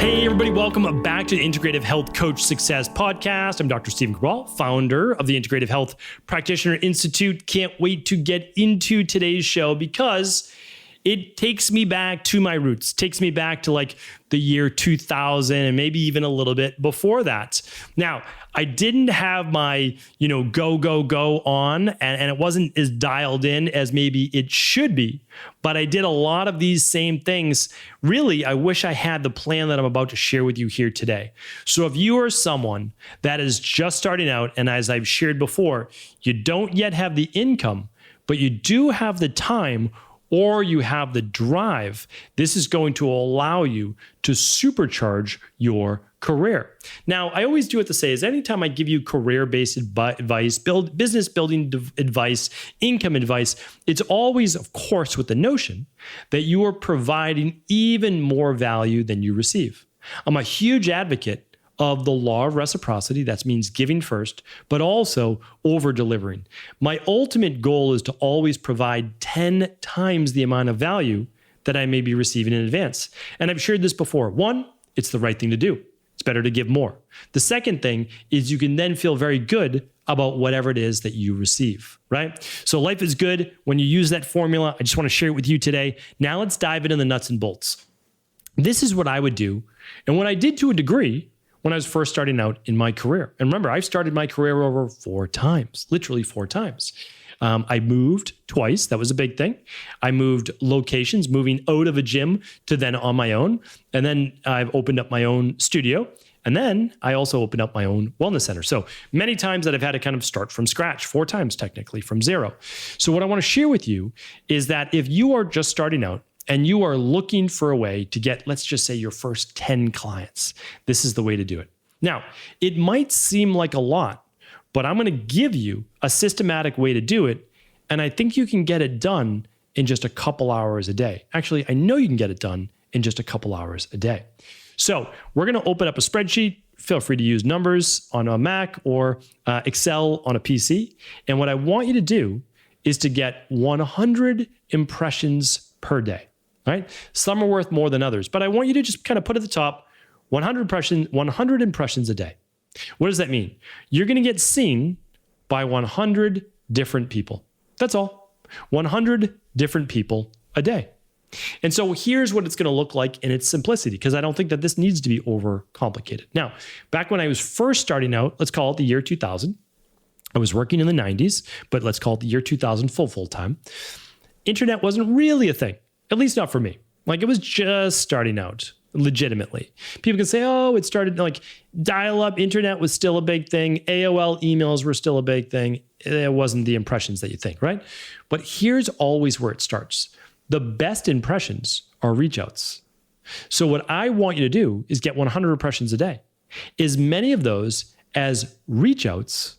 Hey everybody, welcome back to the Integrative Health Coach Success Podcast. I'm Dr. Stephen Cabral, founder of the Integrative Health Practitioner Institute. Can't wait to get into today's show because it takes me back to my roots, takes me back to like the year 2000 and maybe even a little bit before that. Now, I didn't have my, go on and it wasn't as dialed in as maybe it should be, but I did a lot of these same things. Really, I wish I had the plan that I'm about to share with you here today. So if you are someone that is just starting out, and as I've shared before, you don't yet have the income, but you do have the time or you have the drive, this is going to allow you to supercharge your career. Now, I always do it to say is anytime I give you career-based advice, business building advice, income advice, it's always, of course, with the notion that you are providing even more value than you receive. I'm a huge advocate of the law of reciprocity. That means giving first, but also over-delivering. My ultimate goal is to always provide 10 times the amount of value that I may be receiving in advance. And I've shared this before. One, it's the right thing to do. It's better to give more. The second thing is you can then feel very good about whatever it is that you receive, right? So life is good when you use that formula. I just want to share it with you today. Now let's dive into the nuts and bolts. This is what I would do, and what I did to a degree when I was first starting out in my career. And remember, I've started my career over 4 times, literally 4 times. I moved twice. That was a big thing. I moved locations, moving out of a gym to then on my own. And then I've opened up my own studio. And then I also opened up my own wellness center. So many times that I've had to kind of start from scratch, 4 times technically from zero. So what I want to share with you is that if you are just starting out, and you are looking for a way to get, let's just say, your first 10 clients, this is the way to do it. Now, it might seem like a lot, but I'm going to give you a systematic way to do it. And I think you can get it done in just a couple hours a day. Actually, I know you can get it done in just a couple hours a day. So we're going to open up a spreadsheet. Feel free to use numbers on a Mac or Excel on a PC. And what I want you to do is to get 100 impressions per day. Right? Some are worth more than others, but I want you to just kind of put at the top 100 impressions a day. What does that mean? You're going to get seen by 100 different people. That's all. 100 different people a day. And so here's what it's going to look like in its simplicity, because I don't think that this needs to be overcomplicated. Now, back when I was first starting out, let's call it the year 2000. I was working in the 90s, but let's call it the year 2000 full time. Internet wasn't really a thing. At least not for me. Like it was just starting out legitimately. People can say, oh, it started like dial-up internet was still a big thing. AOL emails were still a big thing. It wasn't the impressions that you think, right? But here's always where it starts. The best impressions are reach outs. So what I want you to do is get 100 impressions a day. As many of those as reach outs,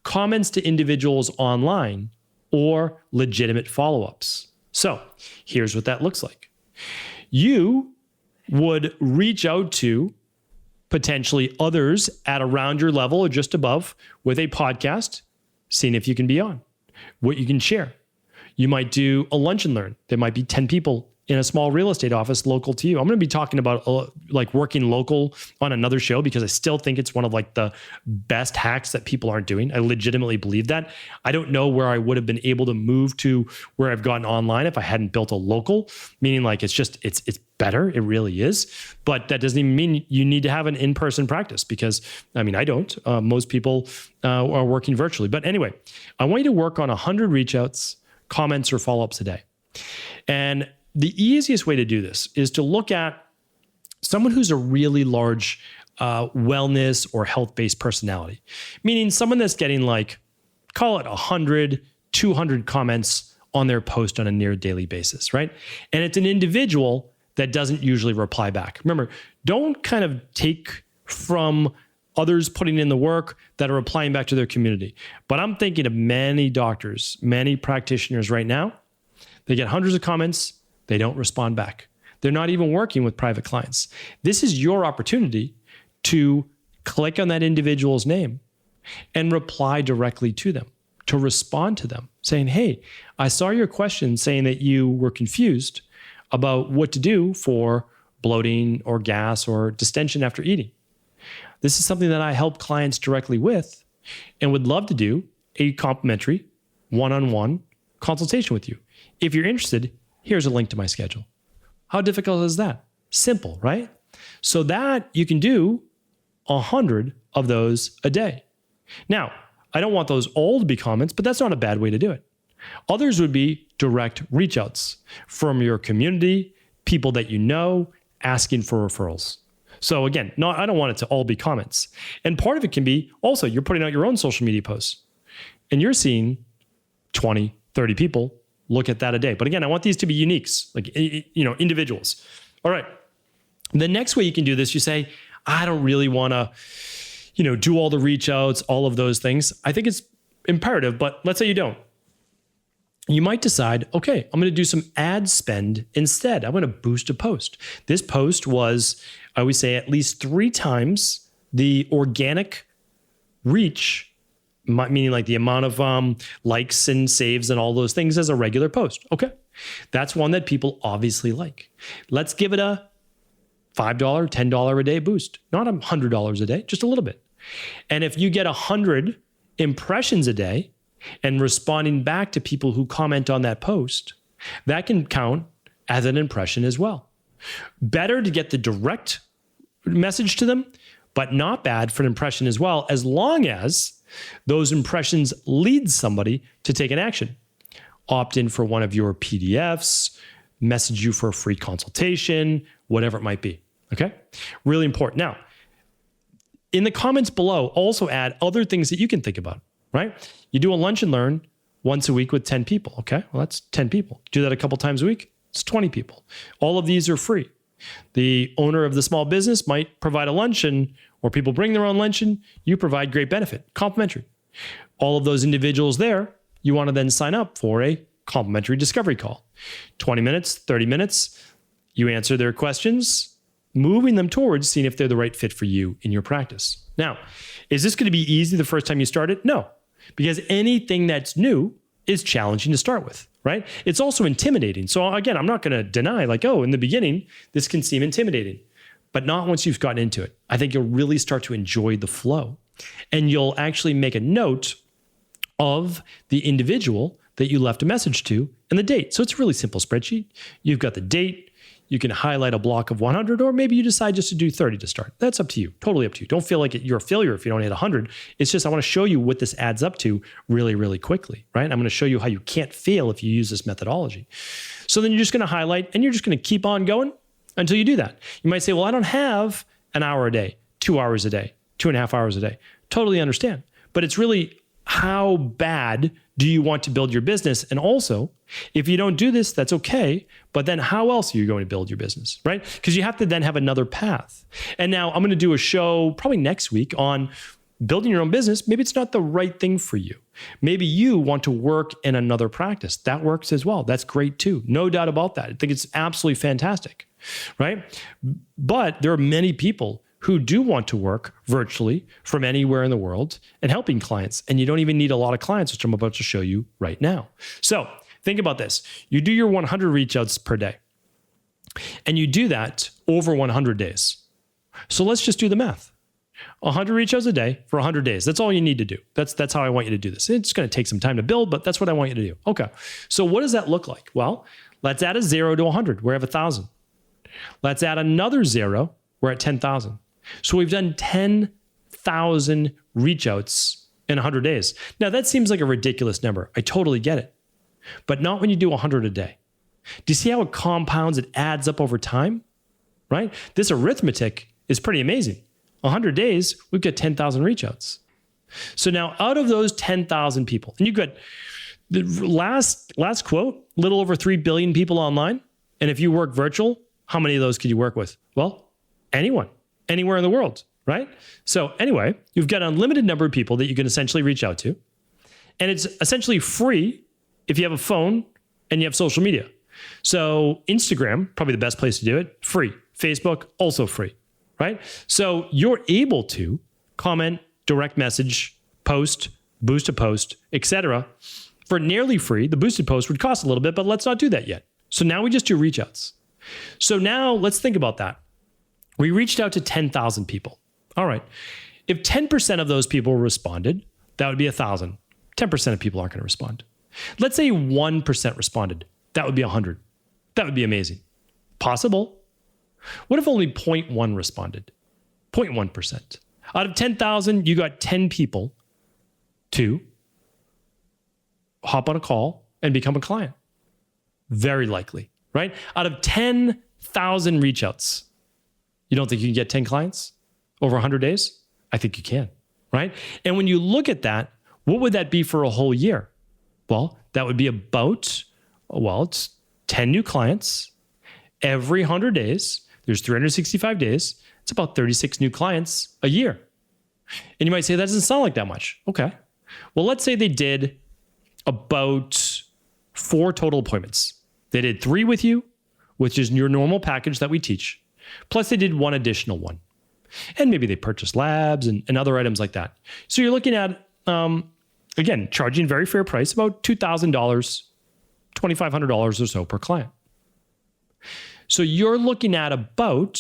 comments to individuals online, or legitimate follow-ups. So here's what that looks like. You would reach out to potentially others at around your level or just above with a podcast, seeing if you can be on, what you can share. You might do a lunch and learn. There might be 10 people in a small real estate office local to you. I'm going to be talking about like working local on another show because I still think it's one of like the best hacks that people aren't doing. I legitimately believe that. I don't know where I would have been able to move to where I've gotten online if I hadn't built a local, meaning like it's better. It really is. But that doesn't even mean you need to have an in-person practice because, I mean, I don't. Most people are working virtually. But anyway, I want you to work on 100 reach outs, comments, or follow-ups a day. And the easiest way to do this is to look at someone who's a really large wellness or health-based personality, meaning someone that's getting like, call it 100, 200 comments on their post on a near daily basis, right? And it's an individual that doesn't usually reply back. Remember, don't kind of take from others putting in the work that are replying back to their community. But I'm thinking of many doctors, many practitioners right now. They get hundreds of comments. They don't respond back. They're not even working with private clients. This is your opportunity to click on that individual's name and reply directly to them, to respond to them, saying, hey, I saw your question saying that you were confused about what to do for bloating or gas or distension after eating. This is something that I help clients directly with and would love to do a complimentary one-on-one consultation with you. If you're interested, here's a link to my schedule. How difficult is that? Simple, right? So that you can do 100 of those a day. Now, I don't want those all to be comments, but that's not a bad way to do it. Others would be direct reach outs from your community, people that you know, asking for referrals. So again, I don't want it to all be comments. And part of it can be also you're putting out your own social media posts and you're seeing 20, 30 people look at that a day. But again, I want these to be uniques, like, individuals. All right. The next way you can do this, you say, I don't really want to, do all the reach outs, all of those things. I think it's imperative, but let's say you don't. You might decide, okay, I'm going to do some ad spend instead. I'm going to boost a post. This post was, I always say, at least 3 times the organic reach, meaning like the amount of likes and saves and all those things as a regular post. Okay, that's one that people obviously like. Let's give it a $5, $10 a day boost, not $100 a day, just a little bit. And if you get 100 impressions a day and responding back to people who comment on that post, that can count as an impression as well. Better to get the direct message to them, but not bad for an impression as well, as long as those impressions lead somebody to take an action. Opt in for one of your PDFs, message you for a free consultation, whatever it might be. Okay? Really important. Now, in the comments below, also add other things that you can think about, right? You do a lunch and learn once a week with 10 people. Okay? Well, that's 10 people. Do that a couple times a week. It's 20 people. All of these are free. The owner of the small business might provide a luncheon, or people bring their own luncheon. You provide great benefit, complimentary. All of those individuals there, you want to then sign up for a complimentary discovery call. 20 minutes, 30 minutes. You answer their questions, moving them towards seeing if they're the right fit for you in your practice. Now, is this going to be easy the first time you start it? No, because anything that's new is challenging to start with, right? It's also intimidating. So again, I'm not going to deny in the beginning, this can seem intimidating, but not once you've gotten into it. I think you'll really start to enjoy the flow, and you'll actually make a note of the individual that you left a message to and the date. So it's a really simple spreadsheet. You've got the date. You can highlight a block of 100, or maybe you decide just to do 30 to start. That's up to you. Totally up to you. Don't feel like you're a failure if you don't hit 100. It's just I want to show you what this adds up to really, really quickly, right? I'm going to show you how you can't fail if you use this methodology. So then you're just going to highlight, and you're just going to keep on going until you do that. You might say, well, I don't have an hour a day, 2 hours a day, 2.5 hours a day. Totally understand. But it's really, how bad do you want to build your business? And also, if you don't do this, that's okay. But then how else are you going to build your business, right? Because you have to then have another path. And now I'm going to do a show probably next week on building your own business. Maybe it's not the right thing for you. Maybe you want to work in another practice. That works as well. That's great too. No doubt about that. I think it's absolutely fantastic, right? But there are many people who do want to work virtually from anywhere in the world and helping clients. And you don't even need a lot of clients, which I'm about to show you right now. So think about this. You do your 100 reach outs per day, and you do that over 100 days. So let's just do the math. 100 reach outs a day for 100 days. That's all you need to do. That's how I want you to do this. It's going to take some time to build, but that's what I want you to do. Okay. So what does that look like? Well, let's add a 0 to 100. We're at 1,000. Let's add another 0. We're at 10,000. So we've done 10,000 reach outs in 100 days. Now that seems like a ridiculous number. I totally get it, but not when you do 100 a day. Do you see how it compounds? It adds up over time, right? This arithmetic is pretty amazing. 100 days, we've got 10,000 reach outs. So now out of those 10,000 people, and you've got the last quote, little over 3 billion people online. And if you work virtual, how many of those could you work with? Well, anyone. Anywhere in the world, right? So anyway, you've got an unlimited number of people that you can essentially reach out to. And it's essentially free if you have a phone and you have social media. So Instagram, probably the best place to do it, free. Facebook, also free, right? So you're able to comment, direct message, post, boost a post, etc. for nearly free. The boosted post would cost a little bit, but let's not do that yet. So now we just do reach outs. So now let's think about that. We reached out to 10,000 people. All right. If 10% of those people responded, that would be 1,000. 10% of people aren't going to respond. Let's say 1% responded. That would be 100. That would be amazing. Possible. What if only 0.1 responded? 0.1%. Out of 10,000, you got 10 people to hop on a call and become a client. Very likely, right? Out of 10,000 reach outs, you don't think you can get 10 clients over 100 days? I think you can, right? And when you look at that, what would that be for a whole year? Well, that would be about, it's 10 new clients every 100 days. There's 365 days. It's about 36 new clients a year. And you might say, that doesn't sound like that much. Okay. Well, let's say they did about 4 total appointments. They did 3 with you, which is your normal package that we teach. Plus they did 1 additional one. And maybe they purchased labs and other items like that. So you're looking at, again, charging very fair price, about $2,000, $2,500 or so per client. So you're looking at about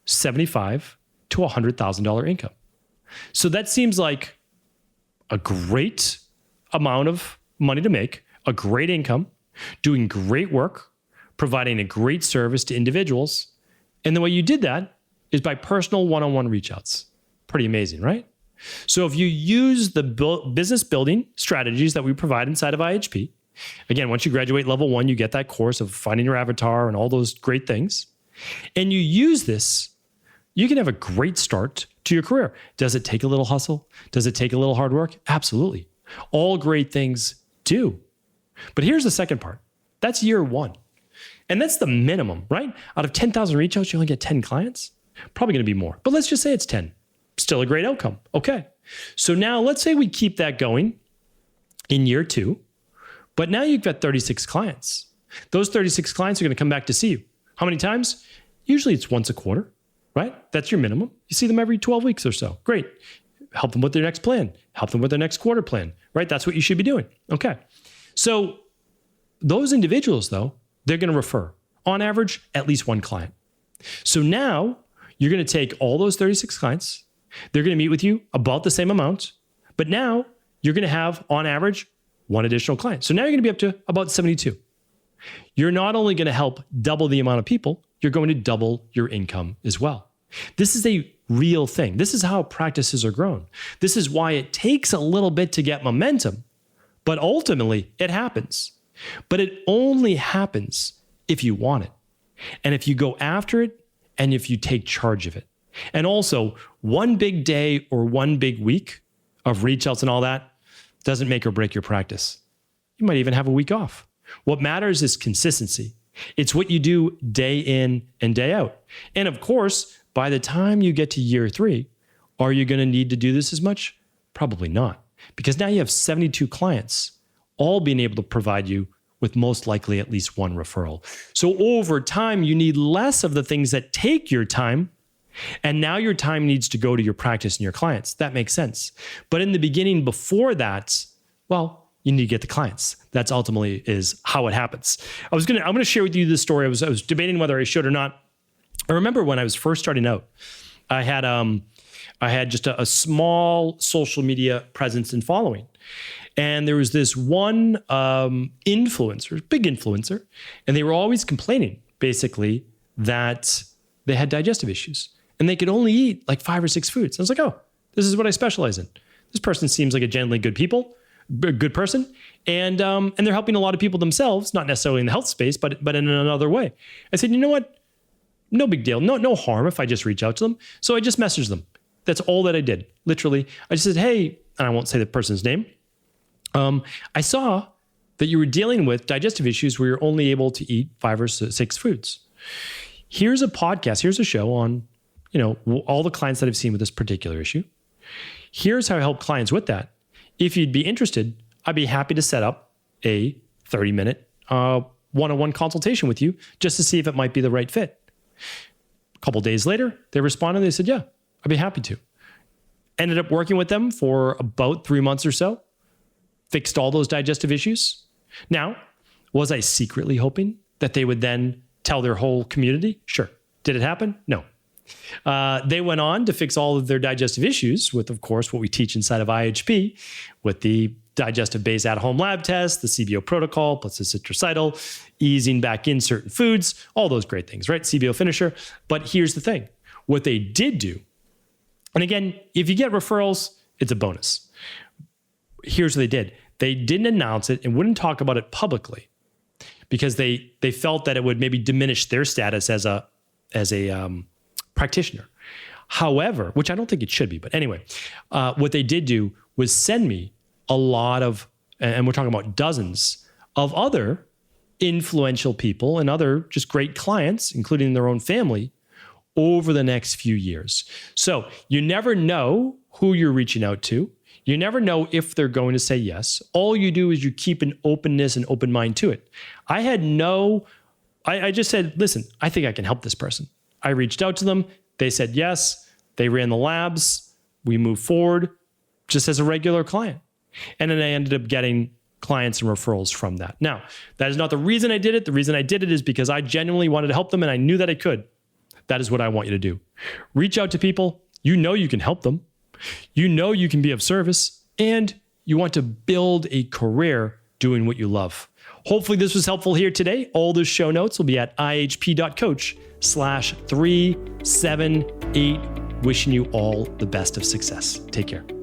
$75,000 to $100,000 income. So that seems like a great amount of money to make, a great income, doing great work, providing a great service to individuals. And the way you did that is by personal one-on-one reach outs. Pretty amazing, right? So if you use the business building strategies that we provide inside of IHP, again, once you graduate level 1, you get that course of finding your avatar and all those great things. And you use this, you can have a great start to your career. Does it take a little hustle? Does it take a little hard work? Absolutely. All great things do. But here's the second part. That's year 1. And that's the minimum, right? Out of 10,000 reach outs, you only get 10 clients. Probably going to be more. But let's just say it's 10. Still a great outcome. Okay. So now let's say we keep that going in year 2. But now you've got 36 clients. Those 36 clients are going to come back to see you. How many times? Usually it's once a quarter, right? That's your minimum. You see them every 12 weeks or so. Great. Help them with their next plan. Help them with their next quarter plan, right? That's what you should be doing. Okay. So those individuals, though, they're going to refer, on average, at least 1 client. So now you're going to take all those 36 clients. They're going to meet with you about the same amount. But now you're going to have, on average, 1 additional client. So now you're going to be up to about 72. You're not only going to help double the amount of people, you're going to double your income as well. This is a real thing. This is how practices are grown. This is why it takes a little bit to get momentum, but ultimately it happens. But it only happens if you want it, and if you go after it, and if you take charge of it. And also, 1 big day or 1 big week of reach outs and all that doesn't make or break your practice. You might even have a week off. What matters is consistency. It's what you do day in and day out. And of course, by the time you get to year 3, are you going to need to do this as much? Probably not, because now you have 72 clients, all being able to provide you with most likely at least 1 referral. So over time, you need less of the things that take your time. And now your time needs to go to your practice and your clients. That makes sense. But in the beginning, before that, well, you need to get the clients. That's ultimately is how it happens. I'm going to share with you this story. I was debating whether I should or not. I remember when I was first starting out, I had just a small social media presence and following. And there was this one influencer, big influencer, and they were always complaining, basically, that they had digestive issues. And they could only eat like 5 or 6 foods. I was like, oh, this is what I specialize in. This person seems like a genuinely good person. And they're helping a lot of people themselves, not necessarily in the health space, but in another way. I said, you know what? No big deal. No harm if I just reach out to them. So I just messaged them. That's all that I did. Literally. I just said, hey, and I won't say the person's name. I saw that you were dealing with digestive issues where you're only able to eat 5 or 6 foods. Here's a podcast. Here's a show on, all the clients that I've seen with this particular issue. Here's how I help clients with that. If you'd be interested, I'd be happy to set up a 30-minute one-on-one consultation with you just to see if it might be the right fit. A couple days later, they responded. They said, yeah, I'd be happy to. Ended up working with them for about 3 months or so. Fixed all those digestive issues. Now, was I secretly hoping that they would then tell their whole community? Sure. Did it happen? No. They went on to fix all of their digestive issues with, of course, what we teach inside of IHP, with the digestive base at-home lab test, the CBO protocol, plus the citricidal, easing back in certain foods, all those great things, right? CBO finisher. But here's the thing. What they did do, and again, if you get referrals, it's a bonus. Here's what they did. They didn't announce it and wouldn't talk about it publicly because they felt that it would maybe diminish their status as a practitioner. However, which I don't think it should be, but anyway, what they did do was send me a lot of, and we're talking about dozens of other influential people and other just great clients, including their own family, over the next few years. So you never know who you're reaching out to. You never know if they're going to say yes. All you do is you keep an openness and open mind to it. I just said, listen, I think I can help this person. I reached out to them. They said yes. They ran the labs. We moved forward just as a regular client. And then I ended up getting clients and referrals from that. Now, that is not the reason I did it. The reason I did it is because I genuinely wanted to help them and I knew that I could. That is what I want you to do. Reach out to people. You know you can help them. You know you can be of service. And you want to build a career doing what you love. Hopefully this was helpful here today. All the show notes will be at ihp.coach/378. Wishing you all the best of success. Take care.